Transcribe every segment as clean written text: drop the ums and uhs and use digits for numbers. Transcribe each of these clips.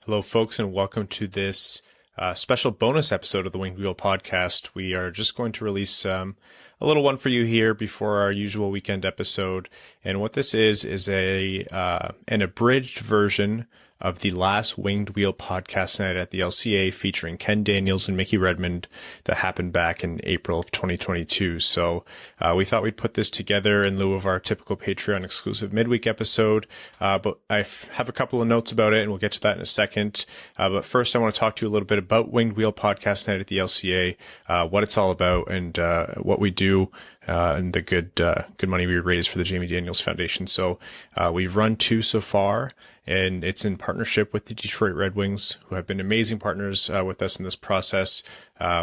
Hello, folks, and welcome to this special bonus episode of the Winged Wheel podcast. We are just going to release a little one for you here before our usual weekend episode. And what this is an abridged version of the last Winged Wheel podcast night at the LCA featuring Ken Daniels and Mickey Redmond that happened back in April of 2022. So we thought we'd put this together in lieu of our typical Patreon exclusive midweek episode. But I have a couple of notes about it, and we'll get to that in a second. But first, I want to talk to you a little bit about Winged Wheel podcast night at the LCA, what it's all about, and what we do. And the good money we raise for the Jamie Daniels Foundation. So we've run 2 so far, and it's in partnership with the Detroit Red Wings, who have been amazing partners with us in this process.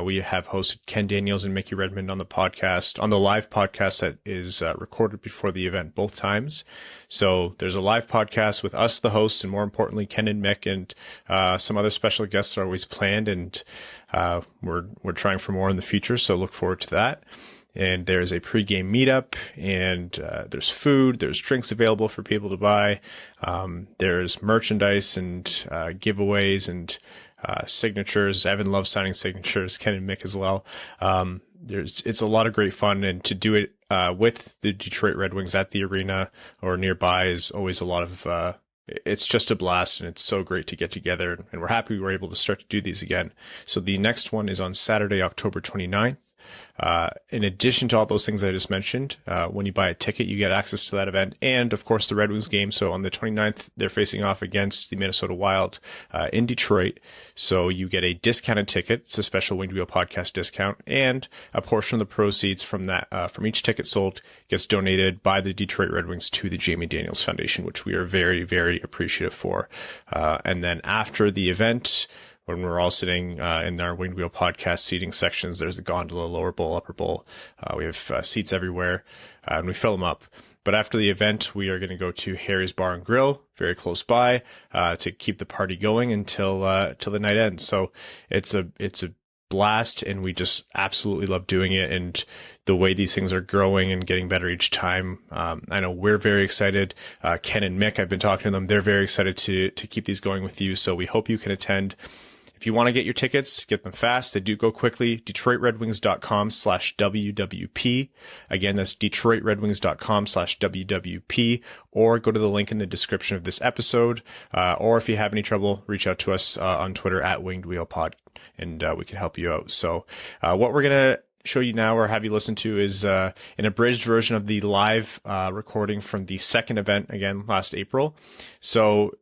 We have hosted Ken Daniels and Mickey Redmond on the live podcast that is recorded before the event both times. So there's a live podcast with us, the hosts, and more importantly, Ken and Mick, and some other special guests are always planned, and we're trying for more in the future, so look forward to that. And there's a pregame meetup, and there's food, there's drinks available for people to buy. There's merchandise and giveaways and signatures. Evan loves signing signatures, Ken and Mick as well. It's a lot of great fun, and to do it with the Detroit Red Wings at the arena or nearby is always a lot of it's just a blast, and it's so great to get together, and we're happy we were able to start to do these again. So the next one is on Saturday, October 29th. In addition to all those things I just mentioned, when you buy a ticket, you get access to that event and, of course, the Red Wings game. So on the 29th, they're facing off against the Minnesota Wild in Detroit. So you get a discounted ticket. It's a special Winged Wheel podcast discount, and a portion of the proceeds from that from each ticket sold gets donated by the Detroit Red Wings to the Jamie Daniels Foundation, which we are very, very appreciative for. And then after the event, when we're all sitting in our Winged Wheel podcast seating sections, there's a gondola, lower bowl, upper bowl. We have seats everywhere, and we fill them up. But after the event, we are going to go to Harry's Bar and Grill, very close by, to keep the party going until the night ends. So it's a blast, and we just absolutely love doing it, and the way these things are growing and getting better each time. I know we're very excited. Ken and Mick, I've been talking to them. They're very excited to keep these going with you. So we hope you can attend. If you want to get your tickets, get them fast. They do go quickly. DetroitRedWings.com/WWP. Again, that's DetroitRedWings.com/WWP, or go to the link in the description of this episode. Or if you have any trouble, reach out to us on Twitter at Winged Wheel Pod, and we can help you out. So what we're going to show you now, or have you listen to, is an abridged version of the live recording from the second event, again, last April. So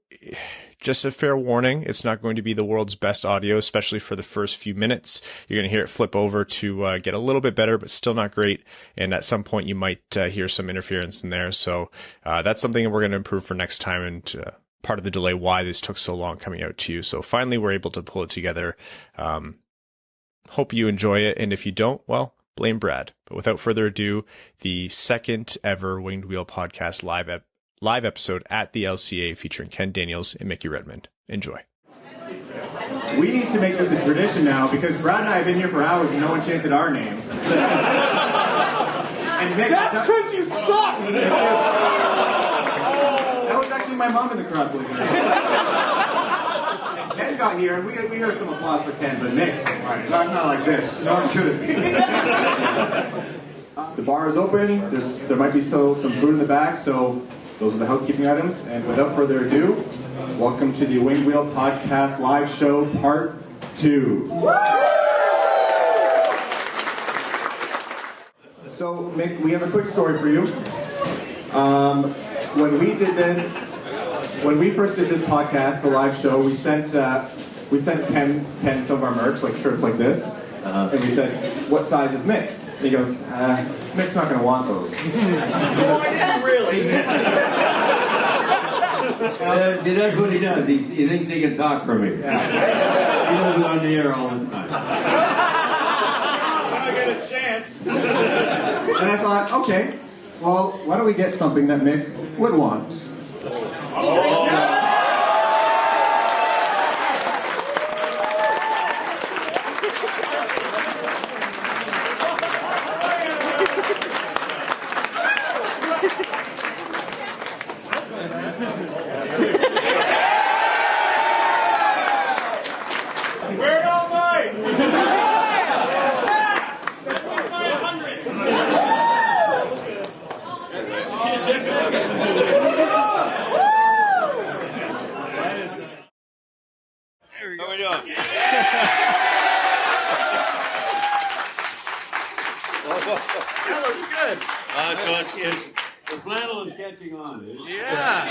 just a fair warning, it's not going to be the world's best audio, especially for the first few minutes. You're going to hear it flip over to get a little bit better, but still not great. And at some point, you might hear some interference in there. So that's something that we're going to improve for next time, and part of the delay why this took so long coming out to you. So finally, we're able to pull it together. Hope you enjoy it, and if you don't, well, blame Brad. But without further ado, the second ever Winged Wheel podcast live episode at the LCA featuring Ken Daniels and Mickey Redmond. Enjoy. We need to make this a tradition now, because Brad and I have been here for hours and no one chanted our name. And Mick, that's because you suck! That was actually my mom in the crowd, believe it or not. Ken got here, and we heard some applause for Ken, but Mick, not like this. No, it shouldn't be. The bar is open. There might be still some food in the back, so those are the housekeeping items. And without further ado, welcome to the Winged Wheel Podcast Live Show Part 2. So, Mick, we have a quick story for you. When we first did this podcast, the live show, we sent Ken some of our merch, like shirts like this, and we said, "What size is Mick?" And he goes, "Mick's not going to want those." Really? See, that's what he does. He thinks he can talk for me. Yeah. He does it on the air all the time. I get a chance. And I thought, okay, well, why don't we get something that Mick would want? How we doing? That looks good. The flannel is catching on. Yeah.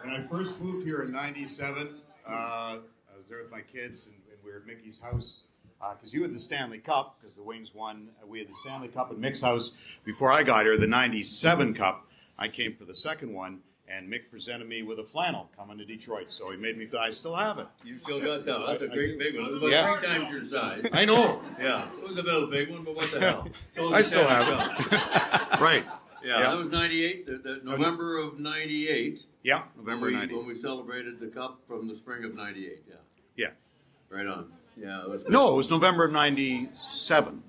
When I first moved here in '97, I was there with my kids, and we were at Mickey's house. Because you had the Stanley Cup, because the Wings won. We had the Stanley Cup at Mick's house. Before I got here, the '97 Cup, I came for the second one, and Mick presented me with a flannel coming to Detroit. So he made me feel I still have it. You still got that one. That's a great big one. It was about 3 times your size. I know. Yeah, it was a bit of a big one, but what the hell? I still have it. Right. Yeah, that was '98, the November of '98. Yeah, November '98. When we celebrated the Cup from the spring of '98, yeah. Yeah. Right on. Yeah, it was good. No, it was November of '97.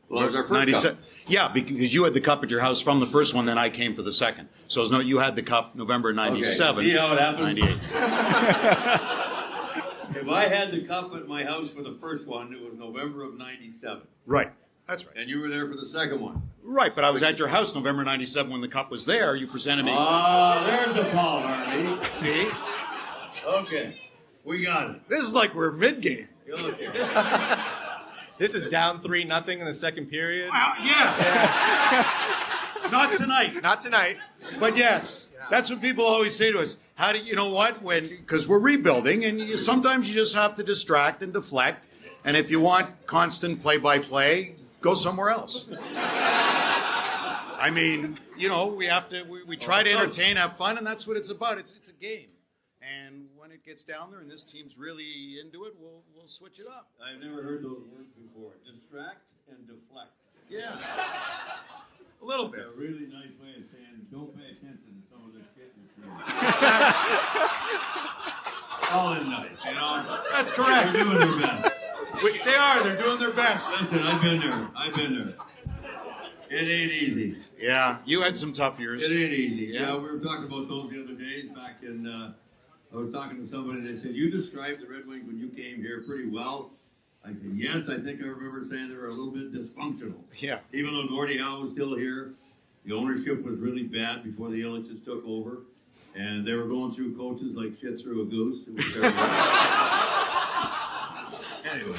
Well, it was our first Cup. Yeah, because you had the Cup at your house from the first one, then I came for the second. So it was you had the Cup November '97. Okay. See how it happens? '98. If I had the Cup at my house for the first one, it was November of '97. Right. That's right. And you were there for the second one. Right, but I was at your house November '97 when the Cup was there. You presented me. There's the ball, Harvey. See? Okay. We got it. This is like we're mid-game. Okay. This is down 3-0 in the second period. Well, yes. Not tonight. Not tonight. But yes, that's what people always say to us. How do you know what? Because we're rebuilding, and sometimes you just have to distract and deflect. And if you want constant play-by-play, go somewhere else. I mean, we try to entertain, have fun, and that's what it's about. It's a game. And when it gets down there and this team's really into it, we'll switch it up. I've never heard those words before. Distract and deflect. Yeah. A little bit. A really nice way of saying don't pay attention to some of this shit you're doing. All in nice, That's correct. They're doing their best. They're doing their best. Listen, I've been there. It ain't easy. Yeah, you had some tough years. It ain't easy. Yeah. We were talking about those the other day back in, I was talking to somebody and they said, you described the Red Wings when you came here pretty well. I said, yes, I think I remember saying they were a little bit dysfunctional. Yeah. Even though Gordie Howe was still here, the ownership was really bad before the Illiches took over. And they were going through coaches like shit through a goose. It was terrible. Anyway.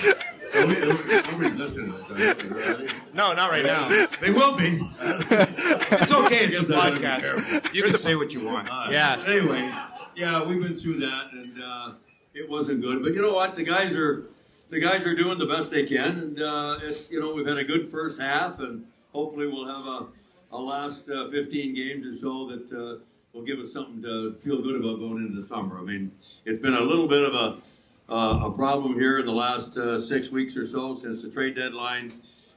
Nobody's listening to that. No, not right now. They will be. It's okay. It's a podcast. You can say what you want. Yeah. Anyway, yeah, we've been through that, and it wasn't good. But you know what? The guys are doing the best they can, and it's we've had a good first half, and hopefully we'll have a last 15 games or so that will give us something to feel good about going into the summer. I mean, it's been a little bit of a problem here in the last 6 weeks or so since the trade deadline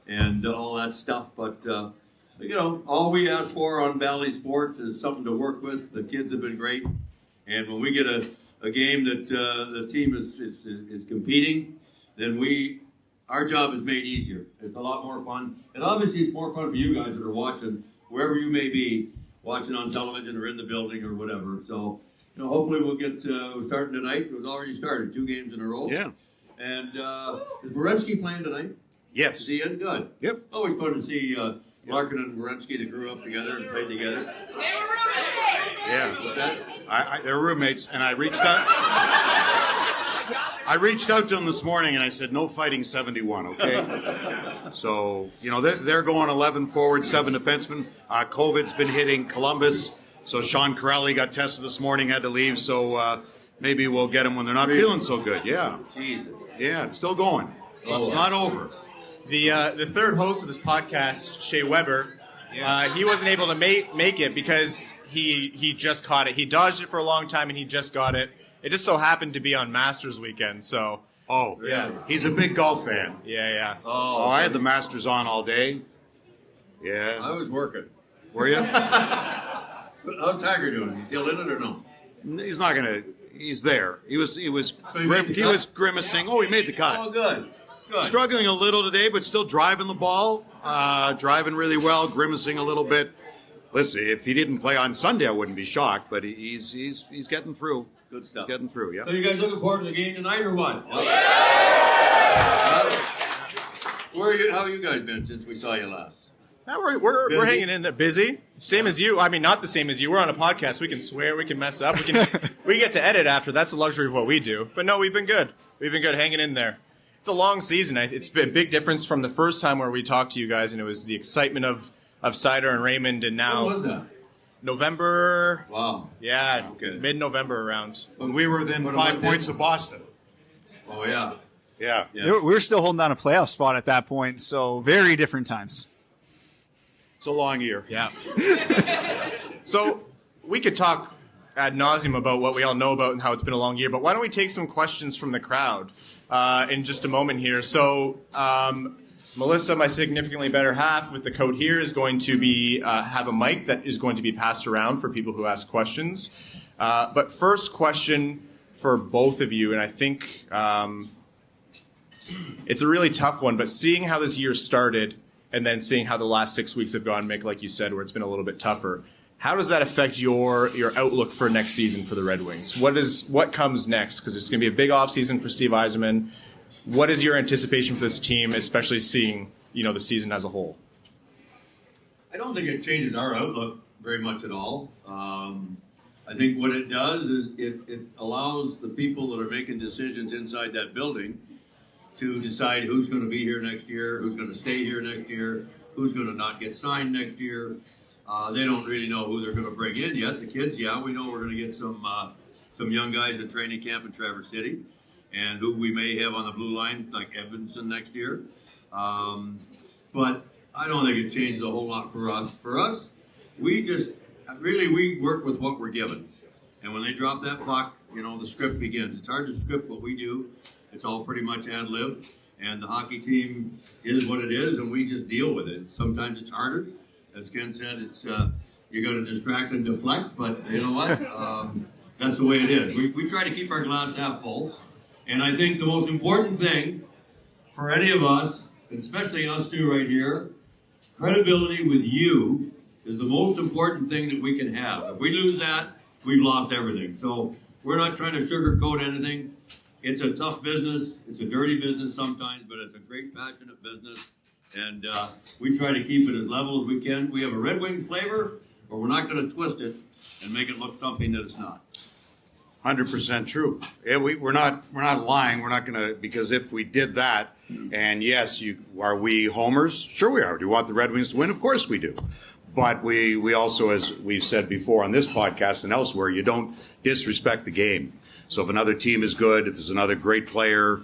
and all that stuff. But, all we ask for on Valley Sports is something to work with. The kids have been great. And when we get a game that the team is competing, then our job is made easier. It's a lot more fun. And obviously it's more fun for you guys that are watching, wherever you may be, watching on television or in the building or whatever. So, hopefully we'll get, we're starting tonight. It was already started, 2 games in a row. Yeah. And is Werenski playing tonight? Yes. Is he in? Good. Yep. Always fun to see Larkin and Werenski that grew up together and played together. Yeah. What's that? They're roommates, and I reached out. I reached out to them this morning, and I said, no fighting 71, okay? So, they're going 11 forward, 7 defensemen. COVID's been hitting Columbus. So Sean Corelli got tested this morning, had to leave. So maybe we'll get him when they're not feeling so good. Yeah. Jesus. Yeah, it's still going. It's not over. The third host of this podcast, Shea Weber, he wasn't able to make it because he just caught it. He dodged it for a long time, and he just got it. It just so happened to be on Masters weekend, so. Oh, yeah. He's a big golf fan. Yeah. Oh, I had the Masters on all day. Yeah. I was working. Were you? How's Tiger doing? Is he still in it or no? He's not gonna. He's there. He was he was grimacing. Oh, he made the cut. Oh, good. Struggling a little today, but still driving the ball. Driving really well. Grimacing a little bit. Listen, if he didn't play on Sunday, I wouldn't be shocked. But he's getting through. Good stuff. Getting through. Yeah. So you guys looking forward to the game tonight or what? Yeah. How have you guys been since we saw you last? Now we're hanging in there, busy. Same as you. I mean, not the same as you. We're on a podcast. We can swear. We can mess up. We get to edit after. That's the luxury of what we do. But no, we've been good. We've been good hanging in there. It's a long season. It's been a big difference from the first time where we talked to you guys, and it was the excitement of Cider and Raymond, and now When was that? November. Wow. Yeah, Okay. mid-November around. When we were within 5 points of Boston. Oh, yeah. Yeah. Yeah. We were still holding down a playoff spot at that point, so very different times. It's a long year. Yeah. So we could talk ad nauseum about what we all know about and how it's been a long year, but why don't we take some questions from the crowd in just a moment here. So Melissa, my significantly better half with the coat here, is going to be have a mic that is going to be passed around for people who ask questions. But first question for both of you, and I think it's a really tough one, but seeing how this year started and then seeing how the last 6 weeks have gone, Mick, like you said, where it's been a little bit tougher, how does that affect your outlook for next season for the Red Wings? What comes next? Because it's going to be a big offseason for Steve Yzerman. What is your anticipation for this team, especially seeing the season as a whole? I don't think it changes our outlook very much at all. I think what it does is it allows the people that are making decisions inside that building to decide who's going to be here next year, who's going to stay here next year, who's going to not get signed next year. They don't really know who they're going to bring in yet. The kids, yeah, we know we're going to get some young guys at training camp in Traverse City, and who we may have on the blue line, like Evanston next year. But I don't think it changes a whole lot for us. For us, we work with what we're given. And when they drop that puck, the script begins. It's hard to script what we do. It's all pretty much ad-lib. And the hockey team is what it is, and we just deal with it. Sometimes it's harder. As Ken said, it's you got to distract and deflect, but you know what? That's the way it is. We try to keep our glass half full. And I think the most important thing for any of us, and especially us two right here, credibility with you is the most important thing that we can have. If we lose that, we've lost everything. So we're not trying to sugarcoat anything. It's a tough business. It's a dirty business sometimes, but it's a great, passionate business. And we try to keep it as level as we can. We have a Red Wing flavor, but we're not going to twist it and make it look something that it's not. 100% true. Yeah, we're not lying. We're not going to, because if we did that, and yes, are we homers? Sure we are. Do you want the Red Wings to win? Of course we do. But we also, as we've said before on this podcast and elsewhere, you don't disrespect the game. So if another team is good, if there's another great player,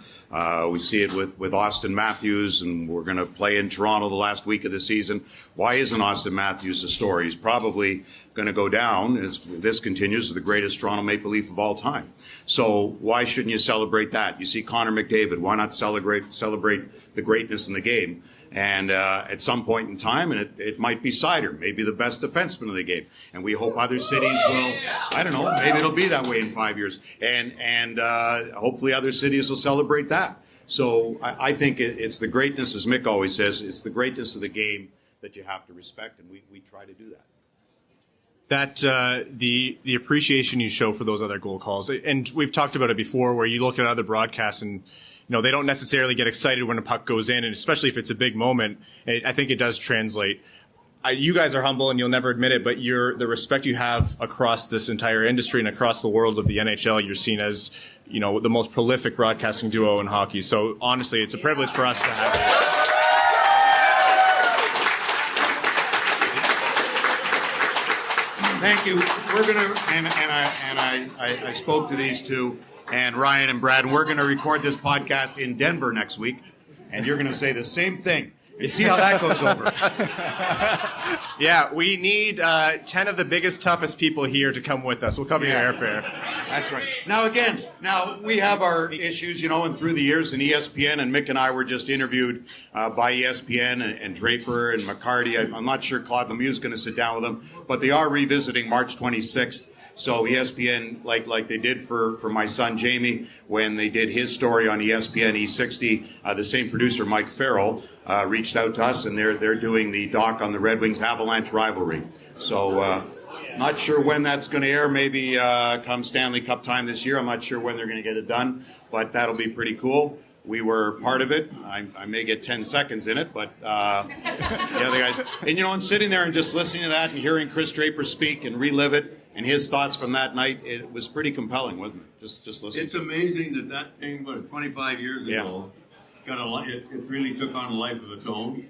we see it with Austin Matthews, and we're going to play in Toronto the last week of the season. Why isn't Austin Matthews a story? He's probably going to go down, as this continues, as the greatest Toronto Maple Leaf of all time. So why shouldn't you celebrate that? You see Connor McDavid. Why not celebrate the greatness in the game? And at some point in time, and it might be Cider, maybe the best defenseman of the game. And we hope other cities will, I don't know, maybe it'll be that way in 5 years. And hopefully other cities will celebrate that. So I think it's the greatness, as Mick always says, it's the greatness of the game that you have to respect, and we try to do that. That the appreciation you show for those other goal calls, and we've talked about it before, where you look at other broadcasts and they don't necessarily get excited when a puck goes in, and especially if it's a big moment. I think it does translate. You guys are humble, and you'll never admit it, but the respect you have across this entire industry and across the world of the NHL, you're seen as the most prolific broadcasting duo in hockey. So honestly, it's a privilege for us to have you. Thank you. We're gonna, and I spoke to these two, and Ryan and Brad, and we're gonna record this podcast in Denver next week, and you're gonna say the same thing. And see how that goes over. Yeah, we need 10 of the biggest, toughest people here to come with us. We'll cover your airfare. That's right. Now we have our issues, and through the years, and ESPN, and Mick and I were just interviewed by ESPN and Draper and McCarty. I'm not sure Claude Lemieux is going to sit down with them, but they are revisiting March 26th. So ESPN, like they did for my son Jamie, when they did his story on ESPN E60, the same producer, Mike Farrell, reached out to us, and they're doing the doc on the Red Wings-Avalanche rivalry. So not sure when that's going to air. Maybe come Stanley Cup time this year. I'm not sure when they're going to get it done, but that'll be pretty cool. We were part of it. I may get 10 seconds in it, but the other guys. And, and sitting there and just listening to that and hearing Chris Draper speak and relive it and his thoughts from that night, it was pretty compelling, wasn't it? Just listening. It's amazing that thing, 25 years ago, it really took on a life of its own.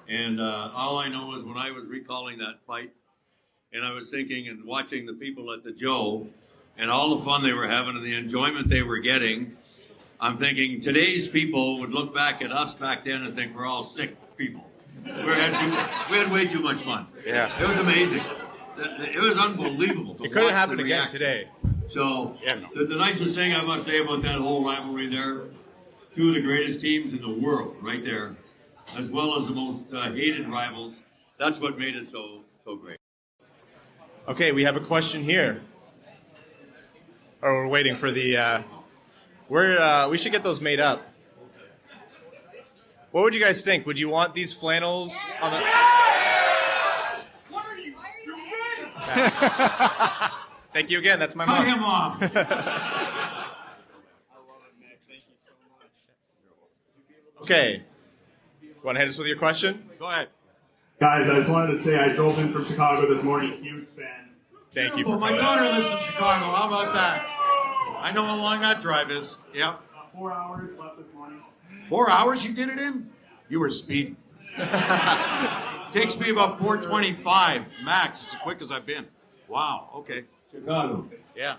And all I know is when I was recalling that fight, and I was thinking and watching the people at the Joe and all the fun they were having and the enjoyment they were getting, I'm thinking today's people would look back at us back then and think we're all sick people. We had way too much fun. Yeah. It was amazing. It was unbelievable. It couldn't happen again today. So the nicest thing I must say about that whole rivalry there, two of the greatest teams in the world right there, as well as the most hated rivals. That's what made it so great. Okay, we have a question here. Oh, we're waiting for the... we should get those made up. What would you guys think? Would you want these flannels on the... Yes! What are you, stupid? Thank you again. That's my Cut mom. him off. I love it, Nick. Thank you so much. Okay. Want to hit us with your question? Go ahead. Guys, I just wanted to say I drove in from Chicago this morning. Huge fan. Thank you Well, for my coming. daughter lives in Chicago. How about that? I know how long that drive is. Yep. 4 hours left this morning. 4 hours you did it in? You were speeding. Takes me about 4:25 max. It's as quick as I've been. Wow. Okay. Chicago. Yeah.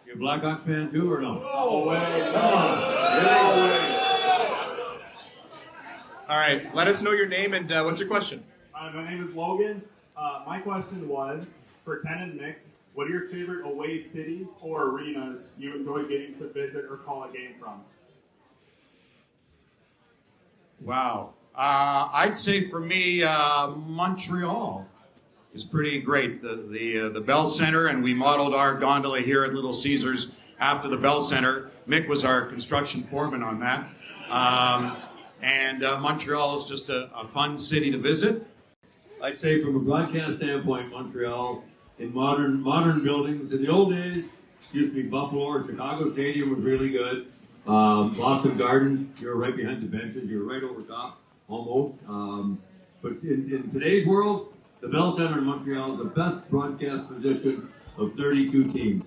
You a Blackhawks fan too or no? No way. Come on. No way. All right. Let us know your name and what's your question? My name is Logan. My question was, for Ken and Mick, what are your favorite away cities or arenas you enjoy getting to visit or call a game from? Wow. I'd say for me, Montreal is pretty great. The Bell Center, and we modeled our gondola here at Little Caesars after the Bell Center. Mick was our construction foreman on that. And Montreal is just a fun city to visit. I'd say from a broadcast standpoint, Montreal, in modern buildings. In the old days, it used to be Buffalo or Chicago Stadium was really good. Boston Garden, you were right behind the benches. You were right over top, almost. But in today's world, the Bell Center in Montreal is the best broadcast position of 32 teams.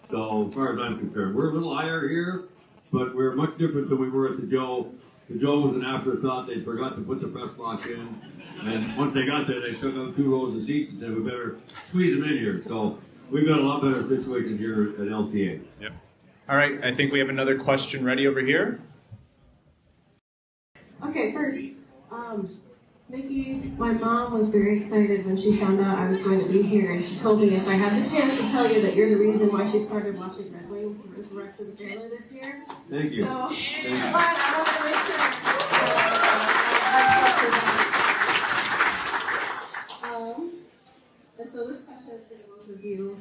So as far as I'm concerned, we're a little higher here, but we're much different than we were at the Joe. The Joe was an afterthought. They forgot to put the press box in. And once they got there, they took out 2 rows of seats and said, we better squeeze them in here. So we've got a lot better situation here at LTA. Yep. All right. I think we have another question ready over here. Okay, first, Mickey, my mom was very excited when she found out I was going to be here, and she told me if I had the chance to tell you that you're the reason why she started watching Red Wings and the rest of the family this year. Thank you. So, Thank you. but I wanted to make sure. And so this question is for both of you.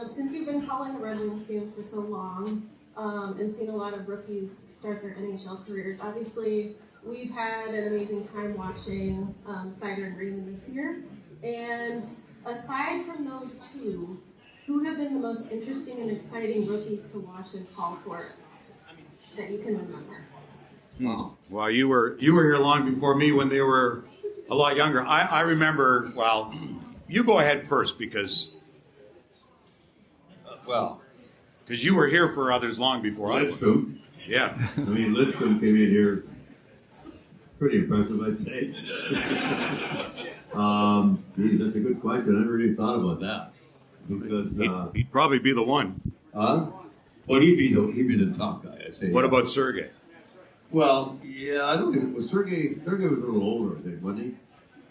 Since you've been calling the Red Wings games for so long, and seen a lot of rookies start their NHL careers, obviously we've had an amazing time watching Cider and Raymond this year. And aside from those two, who have been the most interesting and exciting rookies to watch and call for that you can remember? Well, you were here long before me when they were a lot younger. I remember, well, you go ahead first because you were here for others long before I was. Lidstrom. Yeah. I mean, Lidstrom came in here. Pretty impressive, I'd say. Geez, that's a good question. I never really thought about that. Because He'd probably be the one. well, he'd be the top guy, I'd say. What about Sergei? Well, yeah, I don't think it was Sergei. Sergei was a little older, I think, wasn't he?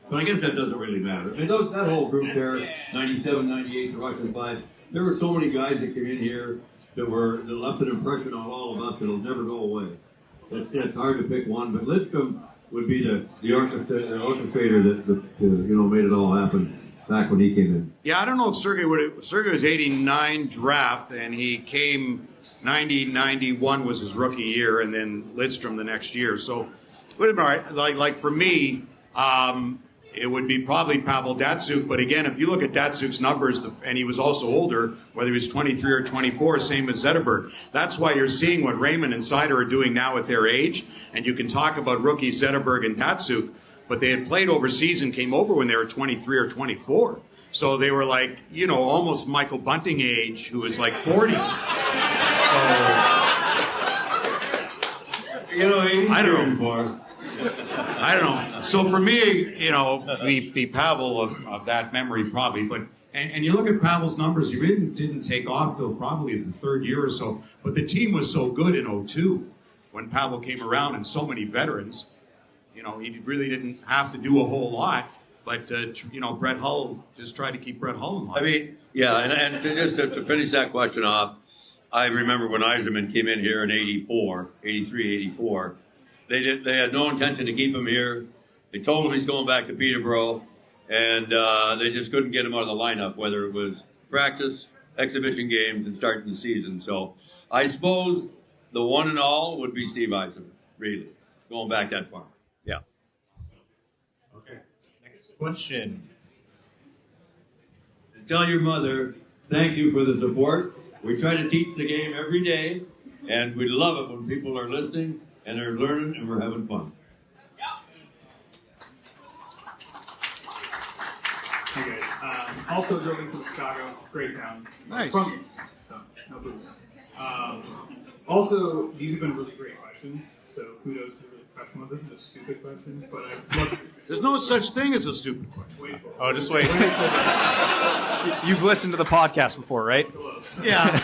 But I guess that doesn't really matter. I mean, that whole group there, 97, 98, the Russian 5, there were so many guys that came in here that left an impression on all of us that'll never go away. It's hard to pick one, but Lidstrom would be the orchestrator that made it all happen back when he came in. Yeah, I don't know if Sergei was 89 draft, and he came 90, 91 was his rookie year, and then Lidstrom the next year. So, but all right, like for me, it would be probably Pavel Datsyuk. But again, if you look at Datsuk's numbers, and he was also older, whether he was 23 or 24, same as Zetterberg. That's why you're seeing what Raymond and Seider are doing now at their age. And you can talk about rookies Zetterberg and Datsuk, but they had played overseas and came over when they were 23 or 24. So they were like, you know, almost Michael Bunting age, who was like 40. So, You know, I don't know. I don't know. So for me, you know, the Pavel of that memory probably, but and you look at Pavel's numbers, he really didn't take off till probably the third year or so. But the team was so good in 2002 when Pavel came around and so many veterans. You know, he really didn't have to do a whole lot. But, you know, Brett Hull, just tried to keep Brett Hull in line. I mean, yeah, and just to finish that question off, I remember when Eiserman came in here in 83, 84, they had no intention to keep him here. They told him he's going back to Peterborough, and they just couldn't get him out of the lineup, whether it was practice, exhibition games, and starting the season. So I suppose the one and all would be Steve Eiserman, really, going back that far. Yeah. Okay. Next question. Tell your mother, thank you for the support. We try to teach the game every day, and we love it when people are listening and they're learning and we're having fun. Hey guys. Also joking from Chicago, great town. Nice. From so, no booze. Also, these have been really great questions, so kudos to the really professional. This is a stupid question, but I love. There's no such thing as a stupid question. Wait for it. Oh, just wait. You've listened to the podcast before, right? Yeah.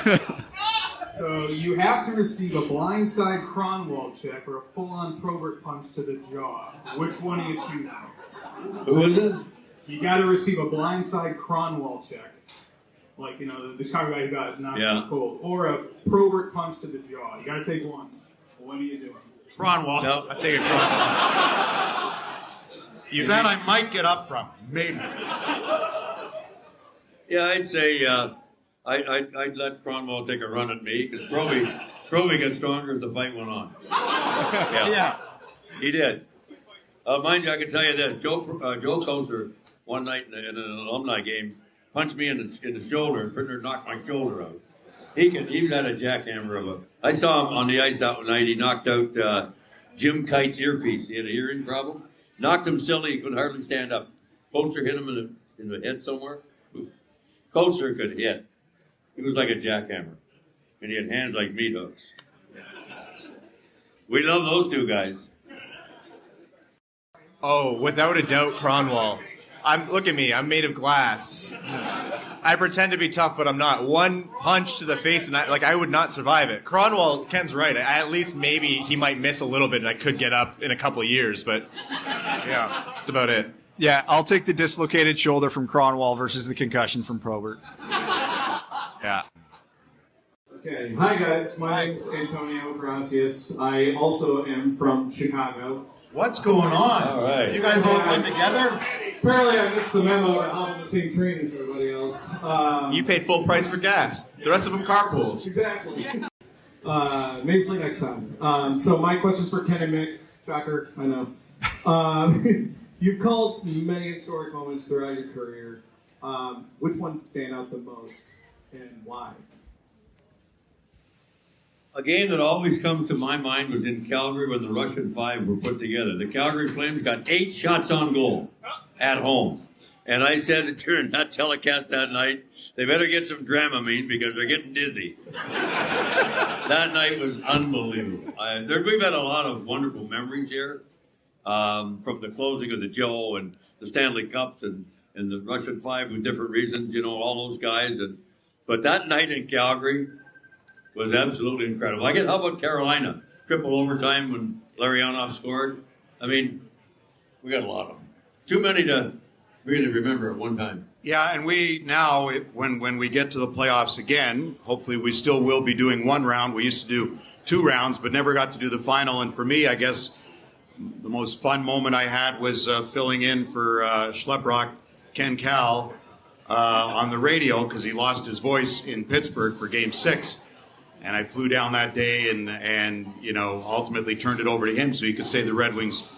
So you have to receive a blindside Cronwall check or a full-on Probert punch to the jaw. Which one do you choose? Who is it? You got to receive a blindside Cronwall check, like, you know, the Chicago guy who got knocked out cold, or a Probert punch to the jaw. You got to take one. What are you doing? Cronwall. No. I take a Cronwall. That I might get up from. Maybe. Yeah, I'd say I'd let Cronwall take a run at me because Proby got stronger as the fight went on. Yeah. He did. Mind you, I can tell you this: Joe Koser one night in an alumni game punched me in the shoulder and pretty much knocked my shoulder out. He had a jackhammer of a. I saw him on the ice that night. He knocked out Jim Kite's earpiece. He had a hearing problem. Knocked him silly. He could hardly stand up. Koser hit him in the head somewhere. Koser could hit. He was like a jackhammer. And he had hands like meat hooks. We love those two guys. Oh, without a doubt, Cronwall. Look at me. I'm made of glass. I pretend to be tough, but I'm not. One punch to the face, and I would not survive it. Cronwall, Ken's right. At least maybe he might miss a little bit, and I could get up in a couple of years. But yeah, that's about it. Yeah, I'll take the dislocated shoulder from Cronwall versus the concussion from Probert. Yeah. Okay. Hi, guys. My name's Antonio Gracias. I also am from Chicago. What's going on? All right. You guys all come together? Apparently, I missed the memo to hop on the same train as everybody else. You paid full price for gas. The rest of them carpools. Exactly. Maybe play next time. So my question's for Ken and Mick. Shocker, I know. You've called many historic moments throughout your career. Which ones stand out the most, and why? A game that always comes to my mind was in Calgary when the Russian Five were put together. The Calgary Flames got 8 shots on goal at home. And I said during that telecast that night, they better get some Dramamine because they're getting dizzy. That night was unbelievable. We've had a lot of wonderful memories here from the closing of the Joe and the Stanley Cups and the Russian Five with different reasons, you know, all those guys. But that night in Calgary was absolutely incredible. How about Carolina? Triple overtime when Larionov scored. I mean, we got a lot of them. Too many to really remember at one time. Yeah, and we now, when we get to the playoffs again, hopefully we still will be doing one round. We used to do 2 rounds, but never got to do the final. And for me, I guess the most fun moment I had was filling in for Schleprock, Ken Cal, on the radio because he lost his voice in Pittsburgh for Game 6. And I flew down that day and you know, ultimately turned it over to him so he could say the Red Wings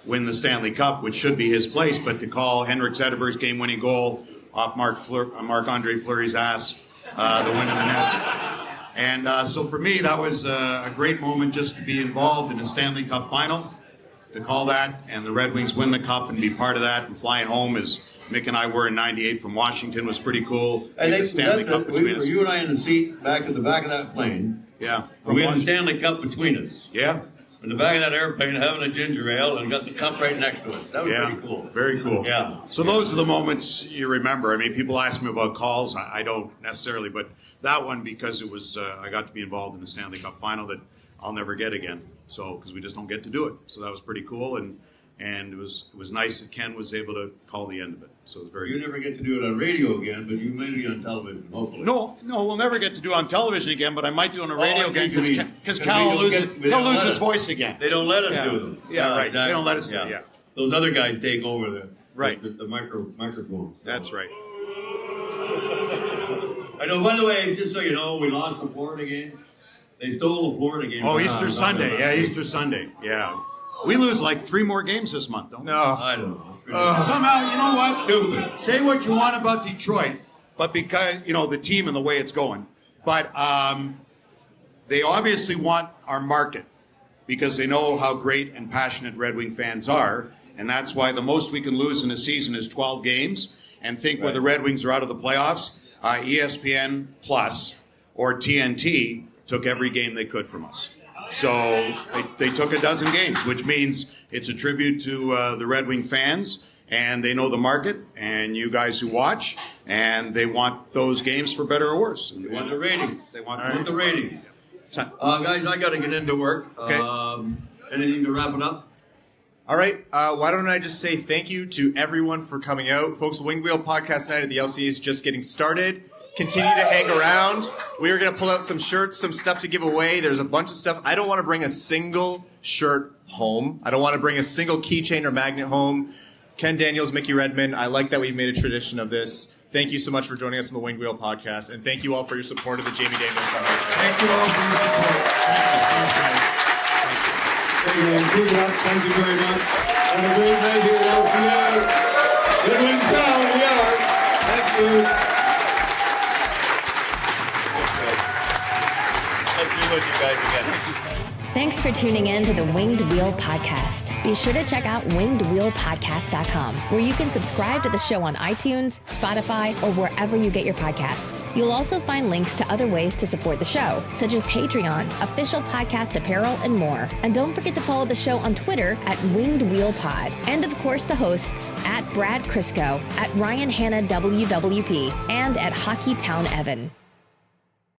win the Stanley Cup, which should be his place, but to call Henrik Zetterberg's game-winning goal off Marc-Andre Fleury's ass, the win in the net. And so for me, that was a great moment just to be involved in a Stanley Cup final, to call that, and the Red Wings win the Cup and be part of that, and flying home as Mick and I were in '98 from Washington was pretty cool. I think the Stanley Cup between us. You and I in the seat back at the back of that plane. Yeah. We had the Stanley Cup between us. Yeah. In the back of that airplane, having a ginger ale and got the cup right next to us. That was pretty cool. Very cool. Yeah. So those are the moments you remember. I mean, people ask me about calls. I don't necessarily, but that one, because it was, I got to be involved in the Stanley Cup final that I'll never get again. So, because we just don't get to do it. So that was pretty cool, and it was nice that Ken was able to call the end of it. So it was very. You never get to do it on radio again, but you may be on television, hopefully. No, we'll never get to do it on television again, but I might do it on a radio again because Cal he'll will lose his voice again. They don't let us do them. Yeah, right. Exactly. They don't let us do it. Yeah. Those other guys take over the microphone. That's right. I know. By the way, just so you know, we lost the Florida game. They stole the Florida game. Oh, Easter Sunday. Yeah, Easter Sunday. Yeah. We lose like 3 more games this month, don't we? No. I don't know. Somehow, you know what? Stupid. Say what you want about Detroit, but because, the team and the way it's going. But they obviously want our market because they know how great and passionate Red Wing fans are. And that's why the most we can lose in a season is 12 games. And think where the Red Wings are out of the playoffs, ESPN Plus or TNT took every game they could from us. So they took a dozen games, which means it's a tribute to the Red Wing fans, and they know the market, and you guys who watch, and they want those games for better or worse. They want the rating. They want the rating. Yeah. Guys, I got to get into work. Okay. Anything to wrap it up? All right. Why don't I just say thank you to everyone for coming out. Folks, the Winged Wheel Podcast Night at the LCA is just getting started. Continue to hang around. We are going to pull out some shirts, some stuff to give away. There's a bunch of stuff. I don't want to bring a single shirt home. I don't want to bring a single keychain or magnet home. Ken Daniels, Mickey Redmond, I like that we've made a tradition of this. Thank you so much for joining us on the Winged Wheel Podcast, and thank you all for your support of the Jamie Daniels Foundation. Thank you all for your support. Thank you very much. Have a great night here at LCA. Good Wings down, we are. Thank you. With you guys again. Thanks for tuning in to the Winged Wheel Podcast. Be sure to check out wingedwheelpodcast.com, where you can subscribe to the show on iTunes, Spotify, or wherever you get your podcasts. You'll also find links to other ways to support the show, such as Patreon, official podcast apparel, and more. And don't forget to follow the show on Twitter at Winged Wheel Pod. And of course, the hosts at Brad Crisco, at Ryan Hanna WWP, and at Hockey Town Evan.